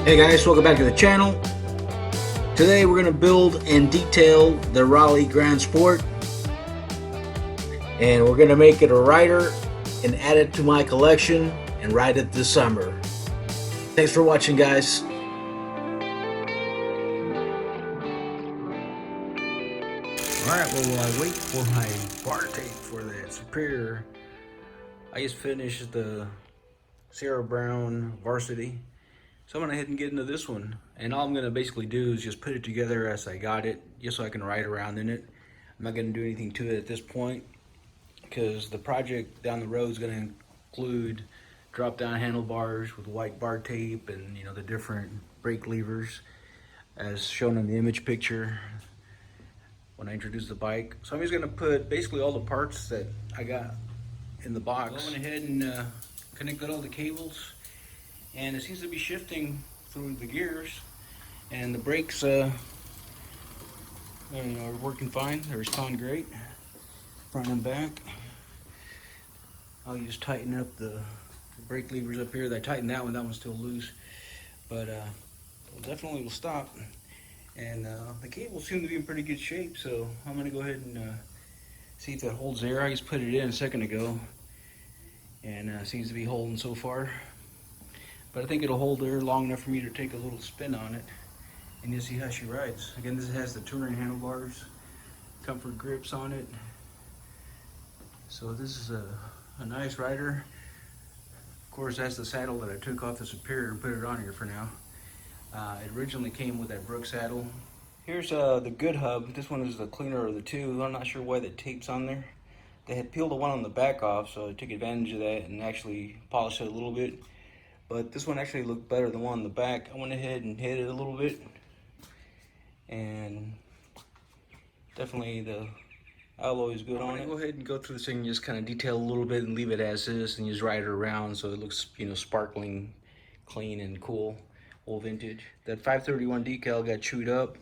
Hey guys, welcome back to the channel. Today we're going to build and detail the Raleigh Gran Sport, and we're going to make it a rider and add it to my collection and ride it this summer. Thanks for watching, guys. Alright, well, I wait for my bar tape for that Superior. I just finished the Sarah Brown Varsity. So I'm gonna head and get into this one, and all I'm gonna basically do is just put it together as I got it, just so I can ride around in it. I'm not gonna do anything to it at this point, because the project down the road is gonna include drop-down handlebars with white bar tape, and the different brake levers, as shown in the image picture when I introduced the bike. So I'm just gonna put basically all the parts that I got in the box. So I went ahead and connected all the cables. And it seems to be shifting through the gears, and the brakes are working fine. They respond great, front and back. I'll just tighten up the brake levers up here. I tightened that one's still loose, but definitely will stop. And the cables seem to be in pretty good shape, so I'm gonna go ahead and see if that holds there. I just put it in a second ago, and seems to be holding so far. But I think it'll hold there long enough for me to take a little spin on it, and you'll see how she rides. Again, this has the touring handlebars, comfort grips on it. So this is a nice rider. Of course, that's the saddle that I took off the Superior and put it on here for now. It originally came with that Brook saddle. Here's the good hub. This one is the cleaner of the two. I'm not sure why the tape's on there. They had peeled the one on the back off, so I took advantage of that and actually polished it a little bit. But this one actually looked better than the one on the back. I went ahead and hit it a little bit, and definitely the alloy is good on it. Go ahead and go through this thing and just kind of detail a little bit and leave it as is, and just ride it around so it looks, sparkling, clean, and cool, old vintage. That 531 decal got chewed up.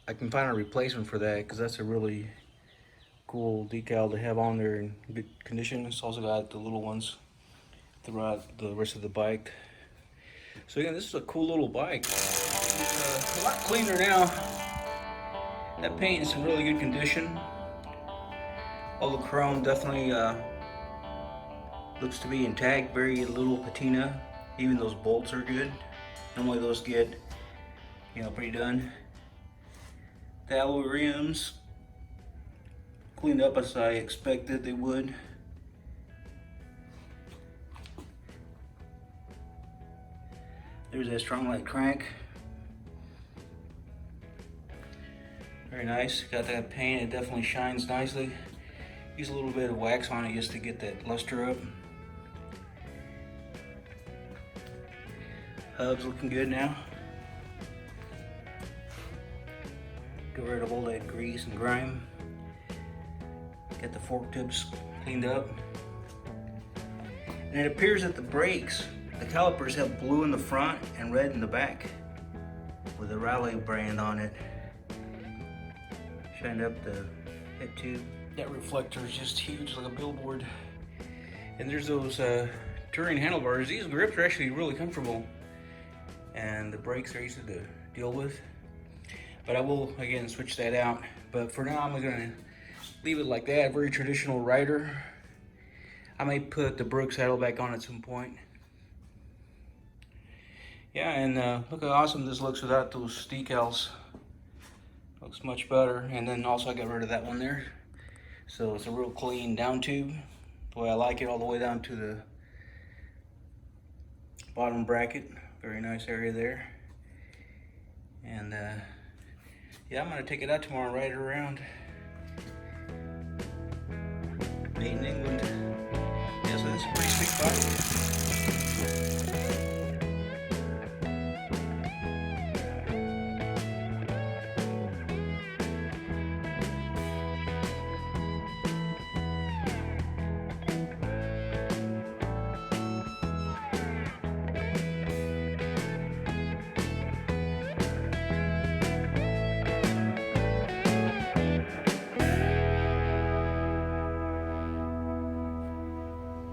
I can find a replacement for that, because that's a really cool decal to have on there in good condition. It's also got the little ones throughout the rest of the bike. So again, this is a cool little bike. It's a lot cleaner now. That paint is in really good condition. All the chrome definitely looks to be intact, very little patina. Even those bolts are good. Normally those get, pretty done. The alloy rims cleaned up as I expected they would. There's that strong light crank. Very nice. Got that paint, it definitely shines nicely. Use a little bit of wax on it just to get that luster up. Hub's looking good now. Get rid of all that grease and grime. Get the fork tips cleaned up. And it appears that the brakes, the calipers, have blue in the front and red in the back with the Raleigh brand on it. Shined up the head tube. That reflector is just huge, like a billboard. And there's those touring handlebars. These grips are actually really comfortable, and the brakes are easy to deal with. But I will, again, switch that out. But for now, I'm gonna leave it like that. Very traditional rider. I may put the Brook saddle back on at some point. Yeah, and look how awesome this looks without those decals. Looks much better. And then also I got rid of that one there. So it's a real clean down tube, the way I like it, all the way down to the bottom bracket. Very nice area there. And yeah, I'm gonna take it out tomorrow and ride it around. Made in England. Yeah, so that's a pretty sweet bike.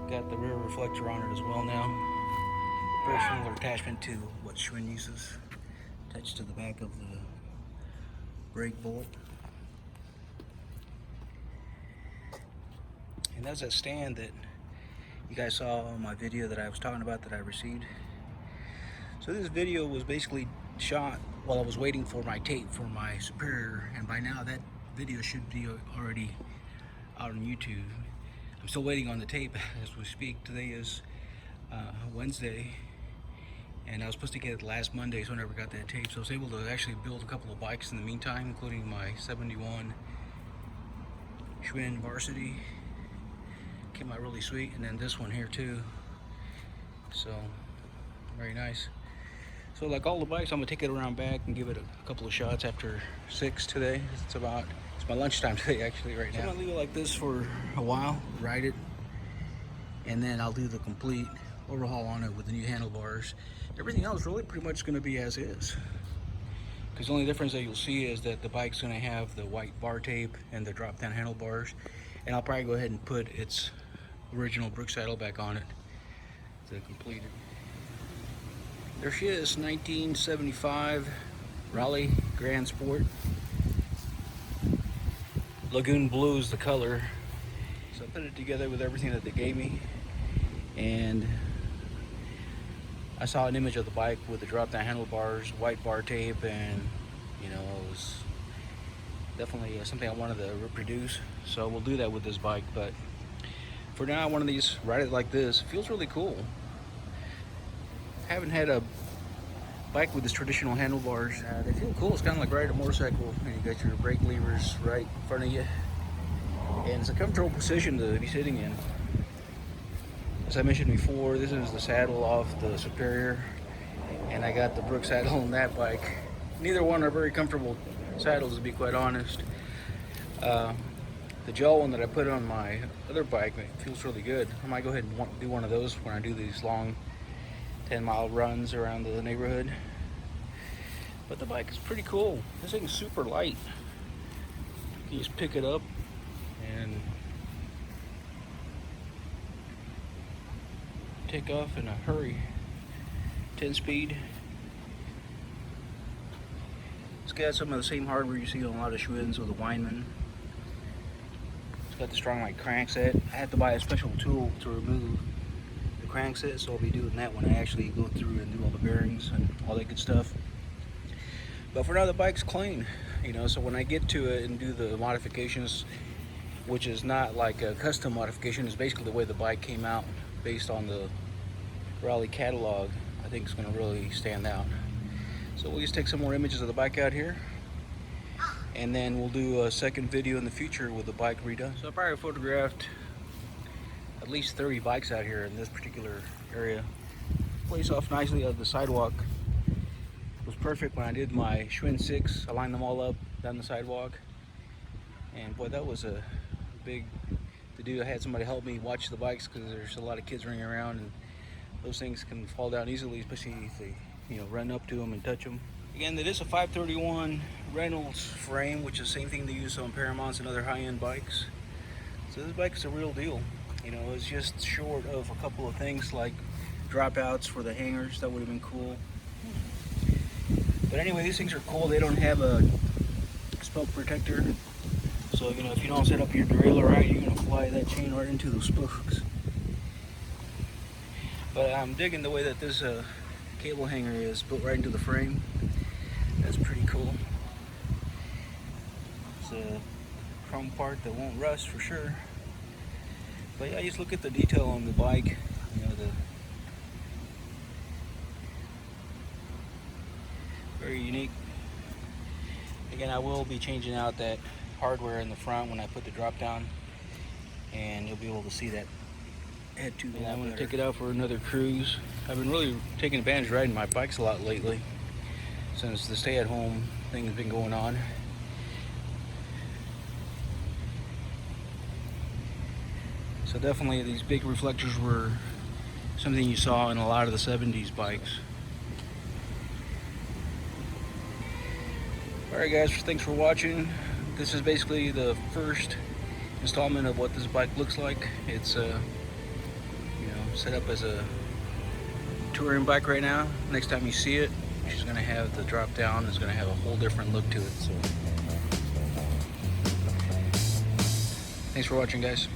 Got the rear reflector on it as well now. attachment to what Schwinn uses, attached to the back of the brake bolt. And that's that stand that you guys saw on my video that I was talking about that I received. So this video was basically shot while I was waiting for my tape for my Superior, and by now that video should be already out on YouTube. I'm still waiting on the tape as we speak. Today is Wednesday, and I was supposed to get it last Monday, so I never got that tape. So I was able to actually build a couple of bikes in the meantime, including my 71 Schwinn Varsity. Came out really sweet, and then this one here too. So very nice. So like all the bikes, I'm gonna take it around back and give it a couple of shots after 6 today. It's my lunchtime today actually right now. So I'm gonna leave it like this for a while, ride it, and then I'll do the complete overhaul on it with the new handlebars. Everything else really pretty much gonna be as is. Because the only difference that you'll see is that the bike's gonna have the white bar tape and the drop down handlebars. And I'll probably go ahead and put its original brick saddle back on it to complete it. There she is, 1975 Raleigh Gran Sport. Lagoon blue is the color. So I put it together with everything that they gave me, and I saw an image of the bike with the drop down handlebars, white bar tape, and you know, it was definitely something I wanted to reproduce. So we'll do that with this bike, but for now, one of these, ride it like this. It feels really cool. Haven't had a bike with this traditional handlebars. They feel cool. It's kind of like riding a motorcycle, and you got your brake levers right in front of you, and it's a comfortable position to be sitting in. As I mentioned before, this is the saddle off the Superior, and I got the Brook saddle on that bike. Neither one are very comfortable saddles, to be quite honest. The gel one that I put on my other bike, it feels really good. I might go ahead and do one of those when I do these long 10-mile runs around the neighborhood. But the bike is pretty cool. This thing is super light. You can just pick it up and take off in a hurry. 10 speed. It's got some of the same hardware you see on a lot of Schwinns with the Weinmann. It's got the strong light crankset. I had to buy a special tool to remove the crankset, so I'll be doing that when I actually go through and do all the bearings and all that good stuff. But for now, the bike's clean, you know, so when I get to it and do the modifications, which is not like a custom modification, it's basically the way the bike came out based on the Raleigh Catalog, I think it's going to really stand out. So we'll just take some more images of the bike out here, and then we'll do a second video in the future with the bike redone. So I probably photographed at least 30 bikes out here in this particular area. Place off nicely of the sidewalk. It was perfect when I did my Schwinn 6. I lined them all up down the sidewalk, and boy, that was a big to do. I had somebody help me watch the bikes because there's a lot of kids running around, and those things can fall down easily, especially if they, you know, run up to them and touch them. Again, it is a 531 Reynolds frame, which is the same thing they use on Paramounts and other high-end bikes. So this bike is a real deal. You know, it's just short of a couple of things like dropouts for the hangers. That would have been cool. But anyway, these things are cool. They don't have a spoke protector. So, you know, if you don't set up your derailleur right, you're going to fly that chain right into those spokes. But I'm digging the way that this cable hanger is built right into the frame. That's pretty cool. It's a chrome part that won't rust for sure. But yeah, just look at the detail on the bike. You know, very unique. Again, I will be changing out that hardware in the front when I put the drop down, and you'll be able to see that head tube. I'm going to take it out for another cruise. I've been really taking advantage of riding my bikes a lot lately since the stay-at-home thing has been going on. So definitely these big reflectors were something you saw in a lot of the 70s bikes. Alright guys, thanks for watching. This is basically the first installment of what this bike looks like. It's you know, set up as a touring bike right now. Next time you see it, she's gonna have the drop down. It's gonna have a whole different look to it. So, thanks for watching, guys.